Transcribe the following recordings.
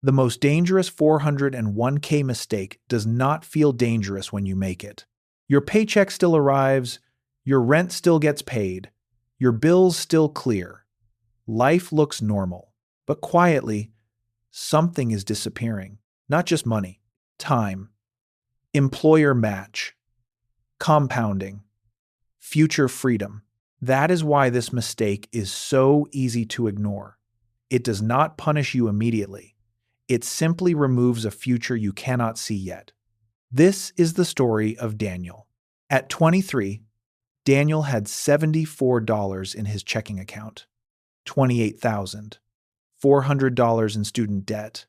The most dangerous 401k mistake does not feel dangerous when you make it. Your paycheck still arrives, your rent still gets paid, your bills still clear. Life looks normal, but quietly, something is disappearing. Not just money, time, employer match, compounding, future freedom. That is why this mistake is so easy to ignore. It does not punish you immediately. It simply removes a future you cannot see yet. This is the story of Daniel. At 23, Daniel had $74 in his checking account, $28,000, $400 in student debt,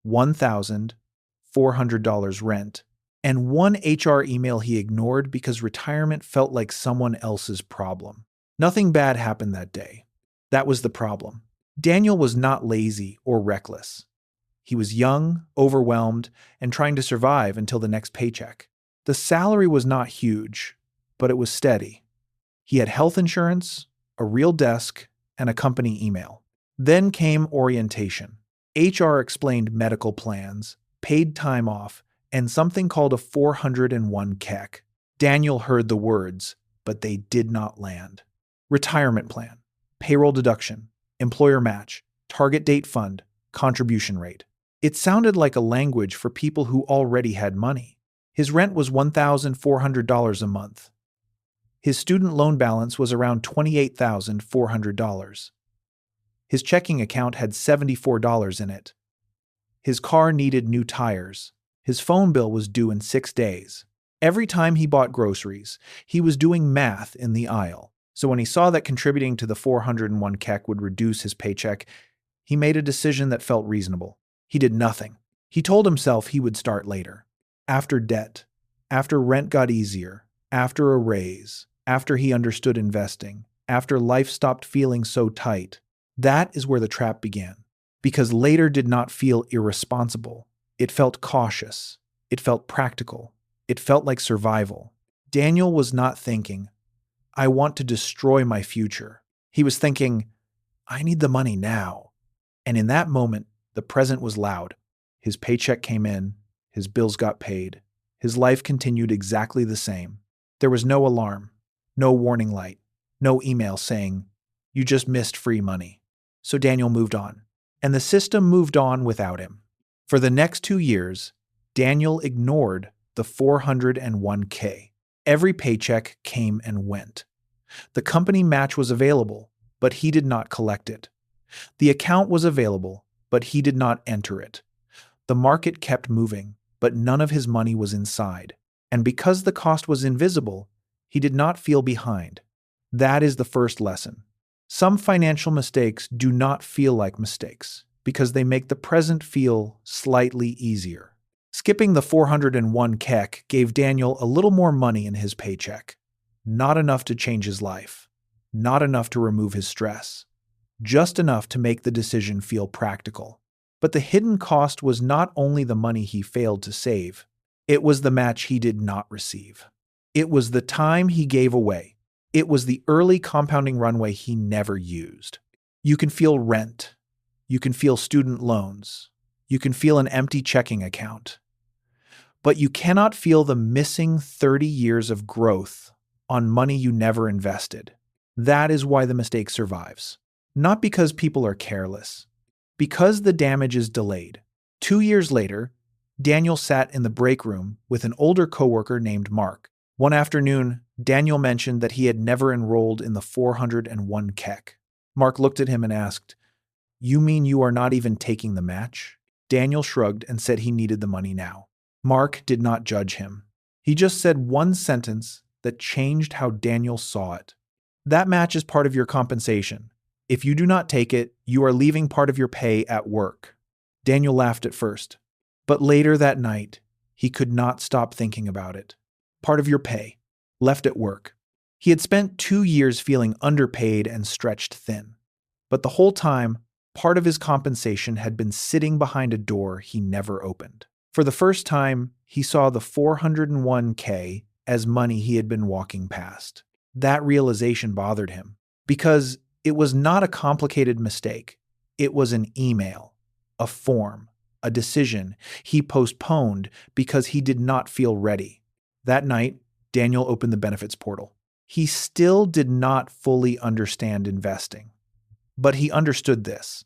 $1,400 rent, and one HR email he ignored because retirement felt like someone else's problem. Nothing bad happened that day. That was the problem. Daniel was not lazy or reckless. He was young, overwhelmed, and trying to survive until the next paycheck. The salary was not huge, but it was steady. He had health insurance, a real desk, and a company email. Then came orientation. HR explained medical plans, paid time off, and something called a 401k. Daniel heard the words, but they did not land. Retirement plan, payroll deduction, employer match, target date fund, contribution rate. It sounded like a language for people who already had money. His rent was $1,400 a month. His student loan balance was around $28,400. His checking account had $74 in it. His car needed new tires. His phone bill was due in 6 days. Every time he bought groceries, he was doing math in the aisle. So when he saw that contributing to the 401k would reduce his paycheck, he made a decision that felt reasonable. He did nothing. He told himself he would start later. After debt, after rent got easier, after a raise, after he understood investing, after life stopped feeling so tight. That is where the trap began. Because later did not feel irresponsible. It felt cautious. It felt practical. It felt like survival. Daniel was not thinking, I want to destroy my future. He was thinking, I need the money now. And in that moment, the present was loud. His paycheck came in. His bills got paid. His life continued exactly the same. There was no alarm, no warning light, no email saying, you just missed free money. So Daniel moved on. And the system moved on without him. For the next 2 years, Daniel ignored the 401k. Every paycheck came and went. The company match was available, but he did not collect it. The account was available, but he did not enter it. The market kept moving, but none of his money was inside. And because the cost was invisible, he did not feel behind. That is the first lesson. Some financial mistakes do not feel like mistakes because they make the present feel slightly easier. Skipping the 401k gave Daniel a little more money in his paycheck. Not enough to change his life. Not enough to remove his stress. Just enough to make the decision feel practical. But the hidden cost was not only the money he failed to save. It was the match he did not receive. It was the time he gave away. It was the early compounding runway he never used. You can feel rent. You can feel student loans. You can feel an empty checking account. But you cannot feel the missing 30 years of growth on money you never invested. That is why the mistake survives. Not because people are careless. Because the damage is delayed. 2 years later, Daniel sat in the break room with an older coworker named Mark. One afternoon, Daniel mentioned that he had never enrolled in the 401k. Mark looked at him and asked, "You mean you are not even taking the match?" Daniel shrugged and said he needed the money now. Mark did not judge him. He just said one sentence that changed how Daniel saw it. That match is part of your compensation. If you do not take it, you are leaving part of your pay at work. Daniel laughed at first, but later that night, he could not stop thinking about it. Part of your pay, left at work. He had spent 2 years feeling underpaid and stretched thin. But the whole time, part of his compensation had been sitting behind a door he never opened. For the first time, he saw the 401k as money he had been walking past. That realization bothered him, because it was not a complicated mistake. It was an email, a form, a decision he postponed because he did not feel ready. That night, Daniel opened the benefits portal. He still did not fully understand investing, but he understood this.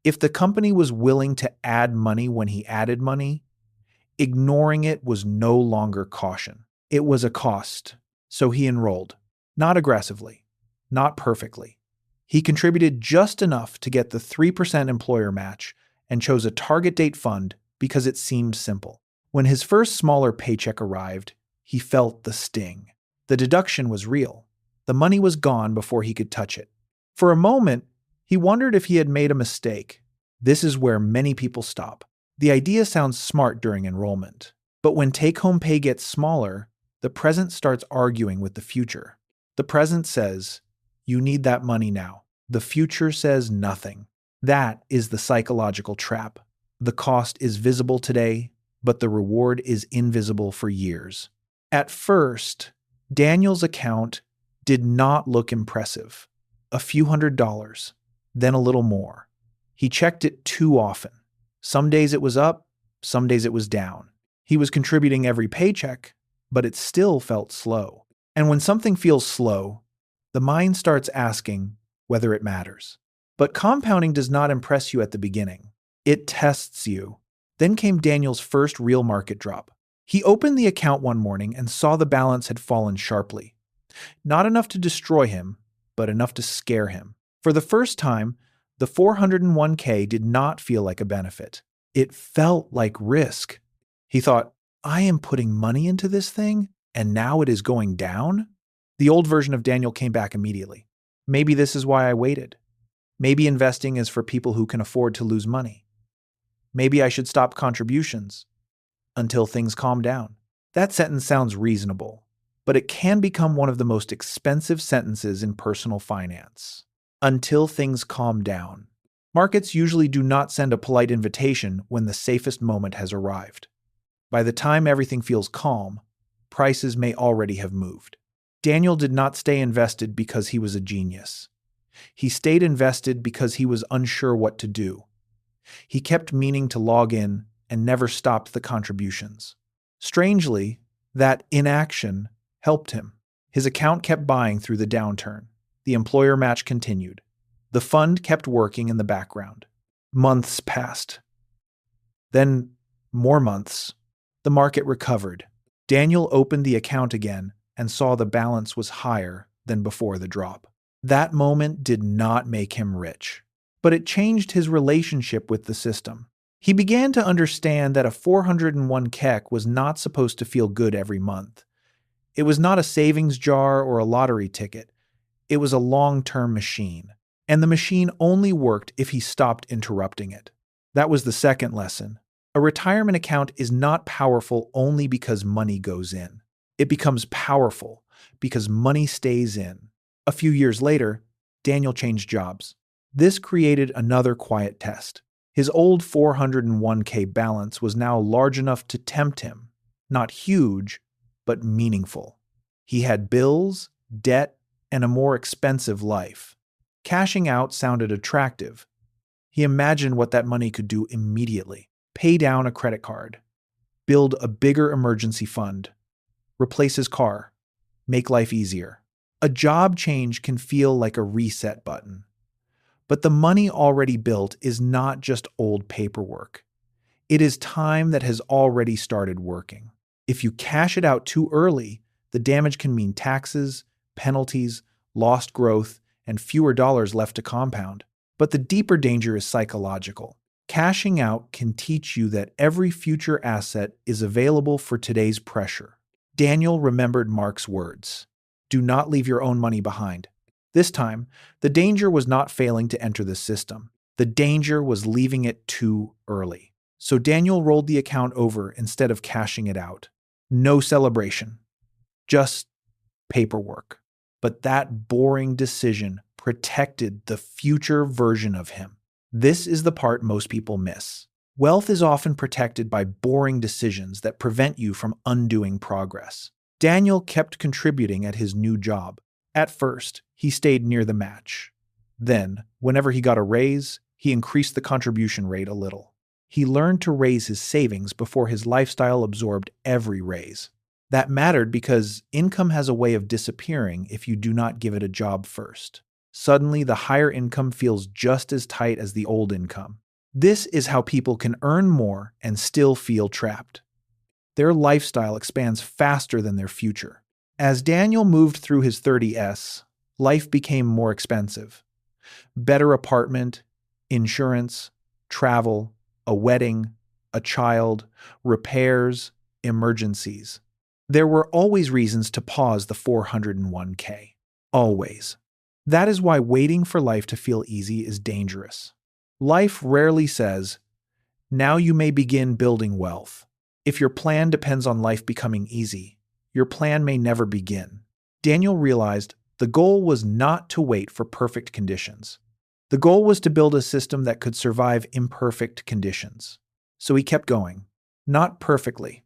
If the company was willing to add money when he added money, ignoring it was no longer caution. It was a cost, so he enrolled. Not aggressively, not perfectly. He contributed just enough to get the 3% employer match and chose a target date fund because it seemed simple. When his first smaller paycheck arrived, he felt the sting. The deduction was real. The money was gone before he could touch it. For a moment, he wondered if he had made a mistake. This is where many people stop. The idea sounds smart during enrollment, but when take-home pay gets smaller, the present starts arguing with the future. The present says, "You need that money now." The future says nothing. That is the psychological trap. The cost is visible today, but the reward is invisible for years. At first, Daniel's account did not look impressive. A few $100s, then a little more. He checked it too often. Some days it was up, some days it was down. He was contributing every paycheck, but it still felt slow. And when something feels slow, the mind starts asking whether it matters. But compounding does not impress you at the beginning. It tests you. Then came Daniel's first real market drop. He opened the account one morning and saw the balance had fallen sharply. Not enough to destroy him, but enough to scare him. For the first time, the 401k did not feel like a benefit. It felt like risk. He thought, I am putting money into this thing, and now it is going down? The old version of Daniel came back immediately. Maybe this is why I waited. Maybe investing is for people who can afford to lose money. Maybe I should stop contributions until things calm down. That sentence sounds reasonable, but it can become one of the most expensive sentences in personal finance. Until things calm down. Markets usually do not send a polite invitation when the safest moment has arrived. By the time everything feels calm, prices may already have moved. Daniel did not stay invested because he was a genius. He stayed invested because he was unsure what to do. He kept meaning to log in and never stopped the contributions. Strangely, that inaction helped him. His account kept buying through the downturn. The employer match continued. The fund kept working in the background. Months passed. Then more months. The market recovered. Daniel opened the account again and saw the balance was higher than before the drop. That moment did not make him rich, but it changed his relationship with the system. He began to understand that a 401k was not supposed to feel good every month. It was not a savings jar or a lottery ticket. It was a long-term machine, and the machine only worked if he stopped interrupting it. That was the second lesson. A retirement account is not powerful only because money goes in. It becomes powerful because money stays in. A few years later, Daniel changed jobs. This created another quiet test. His old 401k balance was now large enough to tempt him. Not huge, but meaningful. He had bills, debt, and a more expensive life. Cashing out sounded attractive. He imagined what that money could do immediately. Pay down a credit card, build a bigger emergency fund, replace his car, make life easier. A job change can feel like a reset button. But the money already built is not just old paperwork. It is time that has already started working. If you cash it out too early, the damage can mean taxes, penalties, lost growth, and fewer dollars left to compound. But the deeper danger is psychological. Cashing out can teach you that every future asset is available for today's pressure. Daniel remembered Mark's words. Do not leave your own money behind. This time, the danger was not failing to enter the system. The danger was leaving it too early. So Daniel rolled the account over instead of cashing it out. No celebration. Just paperwork. But that boring decision protected the future version of him. This is the part most people miss. Wealth is often protected by boring decisions that prevent you from undoing progress. Daniel kept contributing at his new job. At first, he stayed near the match. Then, whenever he got a raise, he increased the contribution rate a little. He learned to raise his savings before his lifestyle absorbed every raise. That mattered because income has a way of disappearing if you do not give it a job first. Suddenly, the higher income feels just as tight as the old income. This is how people can earn more and still feel trapped. Their lifestyle expands faster than their future. As Daniel moved through his 30s, life became more expensive. Better apartment, insurance, travel, a wedding, a child, repairs, emergencies. There were always reasons to pause the 401k. Always. That is why waiting for life to feel easy is dangerous. Life rarely says, now you may begin building wealth. If your plan depends on life becoming easy, your plan may never begin. Daniel realized the goal was not to wait for perfect conditions. The goal was to build a system that could survive imperfect conditions. So he kept going. Not perfectly.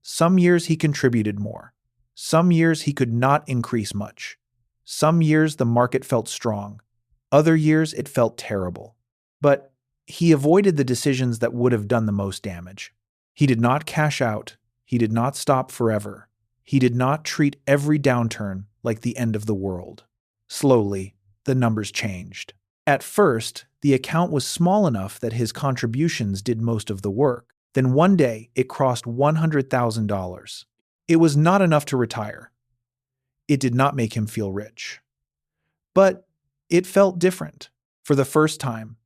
Some years he contributed more. Some years he could not increase much. Some years the market felt strong. Other years it felt terrible. But he avoided the decisions that would have done the most damage. He did not cash out. He did not stop forever. He did not treat every downturn like the end of the world. Slowly, the numbers changed. At first, the account was small enough that his contributions did most of the work. Then one day, it crossed $100,000. It was not enough to retire. It did not make him feel rich. But it felt different. For the first time,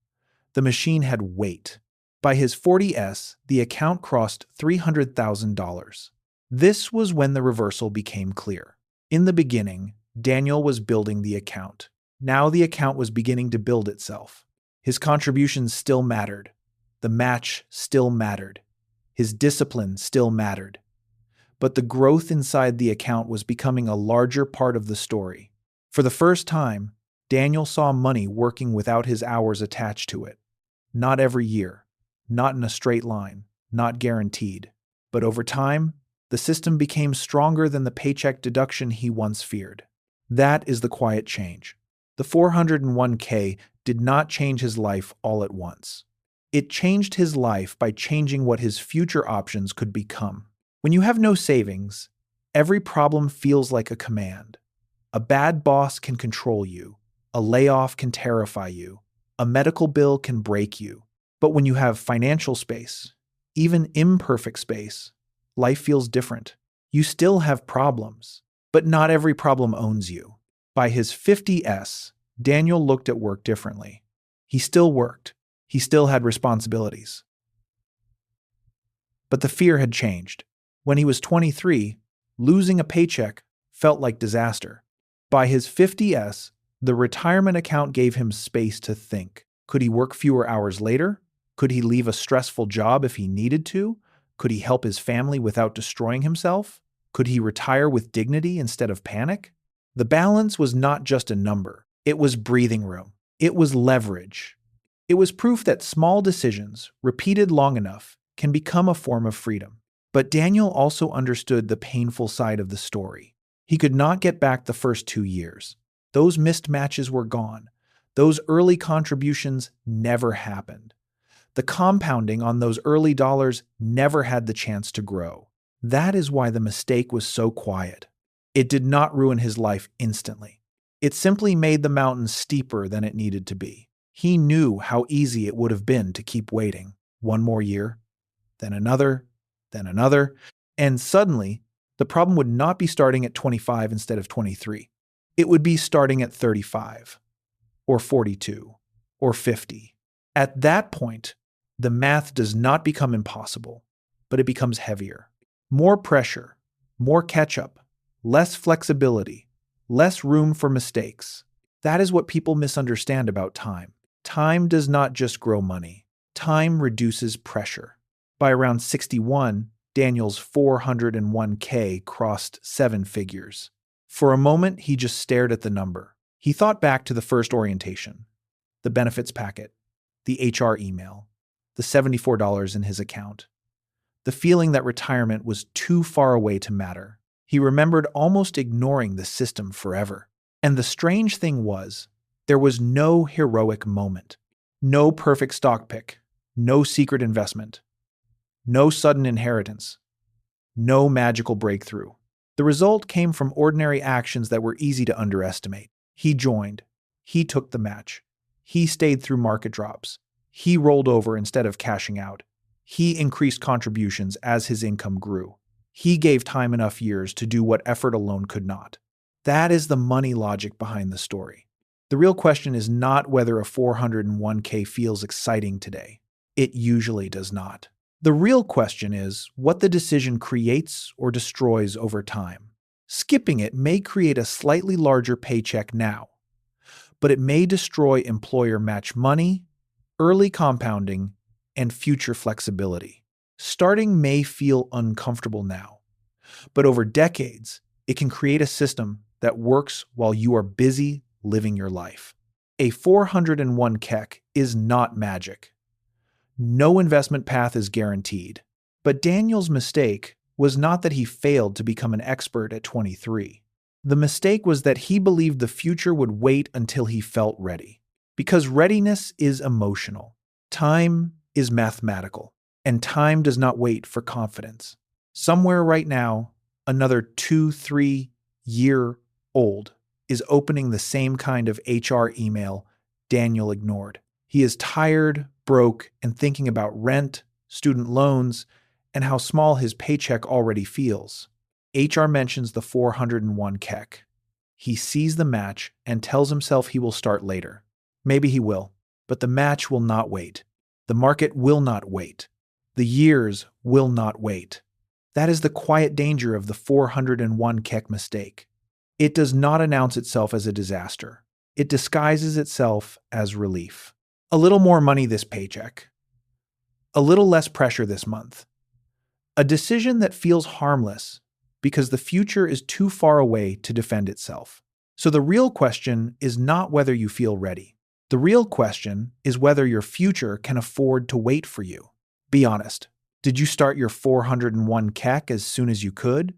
the machine had weight. By his 40s, the account crossed $300,000. This was when the reversal became clear. In the beginning, Daniel was building the account. Now the account was beginning to build itself. His contributions still mattered. The match still mattered. His discipline still mattered. But the growth inside the account was becoming a larger part of the story. For the first time, Daniel saw money working without his hours attached to it. Not every year, not in a straight line, not guaranteed. But over time, the system became stronger than the paycheck deduction he once feared. That is the quiet change. The 401k did not change his life all at once. It changed his life by changing what his future options could become. When you have no savings, every problem feels like a command. A bad boss can control you. A layoff can terrify you. A medical bill can break you. But when you have financial space, even imperfect space, life feels different. You still have problems, but not every problem owns you. By his 50s, Daniel looked at work differently. He still worked. He still had responsibilities. But the fear had changed. When he was 23, losing a paycheck felt like disaster. By his 50s, the retirement account gave him space to think. Could he work fewer hours later? Could he leave a stressful job if he needed to? Could he help his family without destroying himself? Could he retire with dignity instead of panic? The balance was not just a number. It was breathing room. It was leverage. It was proof that small decisions, repeated long enough, can become a form of freedom. But Daniel also understood the painful side of the story. He could not get back the first 2 years. Those missed matches were gone. Those early contributions never happened. The compounding on those early dollars never had the chance to grow. That is why the mistake was so quiet. It did not ruin his life instantly. It simply made the mountain steeper than it needed to be. He knew how easy it would have been to keep waiting. One more year, then another, and suddenly, the problem would not be starting at 25 instead of 23. It would be starting at 35, or 42, or 50. At that point, the math does not become impossible, but it becomes heavier. More pressure, more catch-up, less flexibility, less room for mistakes. That is what people misunderstand about time. Time does not just grow money. Time reduces pressure. By around 61, Daniel's 401k crossed 7 figures. For a moment, he just stared at the number. He thought back to the first orientation, the benefits packet, the HR email, the $74 in his account, the feeling that retirement was too far away to matter. He remembered almost ignoring the system forever. And the strange thing was, there was no heroic moment, no perfect stock pick, No secret investment. No sudden inheritance. No magical breakthrough. The result came from ordinary actions that were easy to underestimate. He joined. He took the match. He stayed through market drops. He rolled over instead of cashing out. He increased contributions as his income grew. He gave time enough years to do what effort alone could not. That is the money logic behind the story. The real question is not whether a 401k feels exciting today. It usually does not. The real question is what the decision creates or destroys over time. Skipping it may create a slightly larger paycheck now, but it may destroy employer match money, early compounding, and future flexibility. Starting may feel uncomfortable now, but over decades, it can create a system that works while you are busy living your life. A 401k is not magic. No investment path is guaranteed. But Daniel's mistake was not that he failed to become an expert at 23. The mistake was that he believed the future would wait until he felt ready. Because readiness is emotional. Time is mathematical. And time does not wait for confidence. Somewhere right now, another 2-3-year-old is opening the same kind of HR email Daniel ignored. He is tired, broke, and thinking about rent, student loans, and how small his paycheck already feels. HR mentions the 401k. He sees the match and tells himself he will start later. Maybe he will, but the match will not wait. The market will not wait. The years will not wait. That is the quiet danger of the 401k mistake. It does not announce itself as a disaster. It disguises itself as relief. A little more money this paycheck. A little less pressure this month. A decision that feels harmless because the future is too far away to defend itself. So the real question is not whether you feel ready. The real question is whether your future can afford to wait for you. Be honest. Did you start your 401k as soon as you could?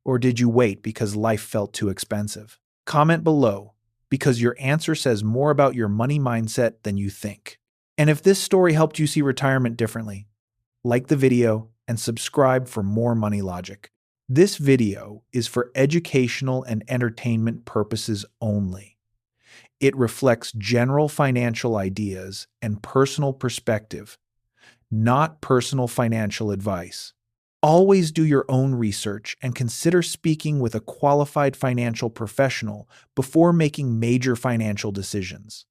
Or did you wait because life felt too expensive? Comment below, because your answer says more about your money mindset than you think. And if this story helped you see retirement differently, like the video and subscribe for more money logic. This video is for educational and entertainment purposes only. It reflects general financial ideas and personal perspective, not personal financial advice. Always do your own research and consider speaking with a qualified financial professional before making major financial decisions.